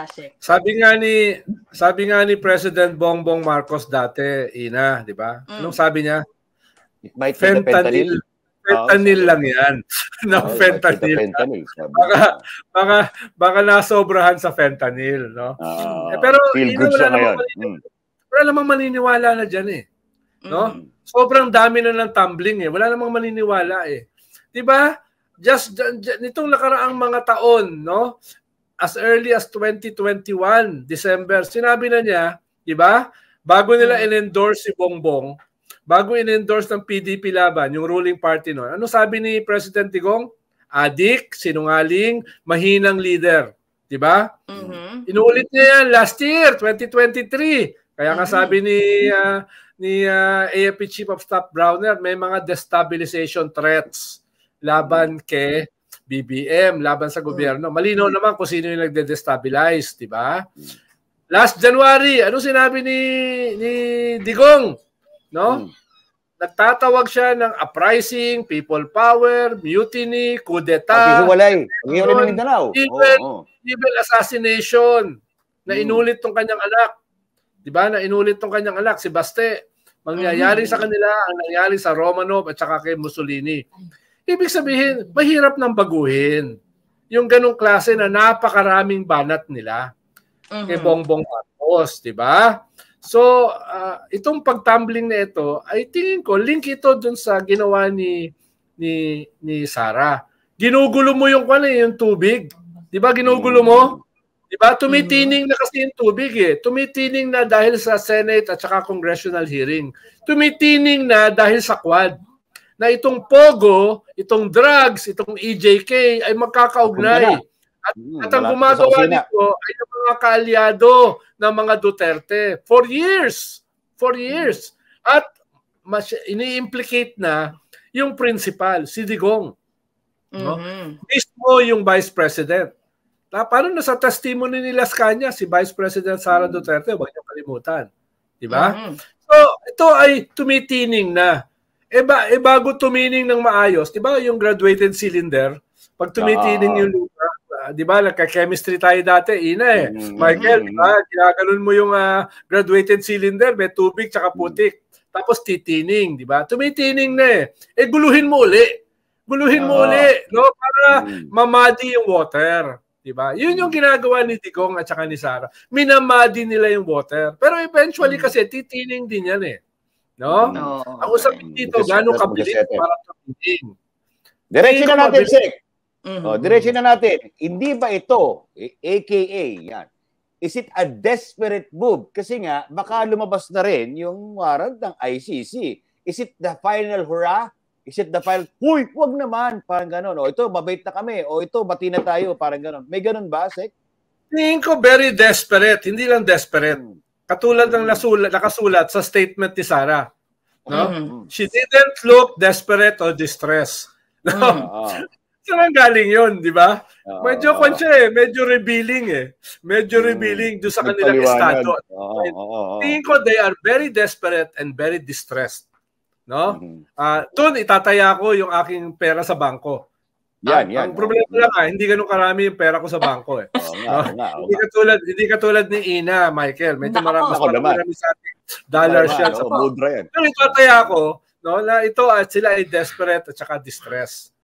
Sek. Sabi nga ni President Bongbong Marcos dati, Ina, di ba? Anong sabi niya? It might be fentanyl. Fentanyl lang yan. No, fentanyl. Baka nasobrahan sa fentanyl, no? Pero feel good siya ngayon. Wala namang maniniwala na dyan eh. No? Sobrang dami na ng tumbling eh. Wala namang maniniwala eh. 'Di ba? Just nitong nakaraang mga taon, no? As early as 2021, December, sinabi na niya, 'di ba? Bago nila in-endorse si Bongbong, bago in-endorse ng PDP Laban, yung ruling party noon. Ano sabi ni President Digong? Adik, sinungaling, mahinang leader, 'di ba? Inuulit niya yan last year, 2023. Kaya nga sabi ni AFP Chief of Staff Browner, may mga destabilization threats laban kay BBM, laban sa gobyerno. Malinaw naman kung sino yung nagde-destabilize, di ba? Last January, ano sinabi ni Digong? No? Nagtatawag siya ng uprising, people power, mutiny, coup d'etat, civil assassination na inulit tong kanyang anak. Diba? Na inulit tong kanyang anak, si Baste. Mangyayari sa kanila ang nangyari sa Romanov at saka kay Mussolini. Ibig sabihin, mahirap nang baguhin yung ganong klase na napakaraming banat nila kay Bongbong Marcos, diba? So, itong pagtumbling na ito, ay tingin ko, link ito dun sa ginawa ni Sara. Ginugulo mo yung tubig. Diba? Ginugulo mo? Diba? Tumitining na kasi yung tubig eh. Tumitining na dahil sa Senate at saka congressional hearing. Tumitining na dahil sa Quad. Na itong Pogo, itong drugs, itong EJK ay magkakaugnay. At ang gumagawa nito ay yung mga kaalyado ng mga Duterte. For years. At ini-implicate na yung principal, si Digong. No? Mismo yung Vice President. Paano na sa testimony ni Las Cañas, si Vice President Sara Duterte, huwag niyo kalimutan. Diba? So, ito ay tumitining na. Bago tumining ng maayos, diba yung graduated cylinder, pag tumitining yung lupa, diba, nagka-chemistry tayo dati, Ina eh. Michael, diba, ginaganon mo yung graduated cylinder, may tubig tsaka putik. Tapos titining, diba? Tumitining na eh. Guluhin mo uli. No? Para mamadi yung water. Diba? Yun yung ginagawa ni Digong at saka ni Sara. Minamadi nila yung water. Pero eventually kasi titining din yan eh. No? Ang usapin dito, gano'ng kabilis para tumiting. Diretso na natin, Sek. Diretso na natin. Hindi ba ito, AKA, yan, is it a desperate move? Kasi nga, baka lumabas na rin yung warrant ng ICC. Is it the final hurrah? Is it the final, huy, huwag naman, parang gano'n. O ito, mabait na kami. O ito, bati na tayo, parang gano'n. May gano'n ba, Sek? Tingin ko very desperate. Hindi lang desperate. Katulad ng nakasulat sa statement ni Sara. No? She didn't look desperate or distressed. No? Saan galing yun, di ba? Medyo medyo revealing eh. Medyo revealing doon sa kanilang estado. Tingin ko they are very desperate and very distressed. No? Doon itataya ko yung aking pera sa bangko. Ang problema lang hindi ganun karami yung pera ko sa bangko eh. Hindi katulad ni Ina, Michael. Medyo marami sa ating dollars yan sa bangko. Pero itataya ko, no, na ito at sila ay desperate at saka distressed.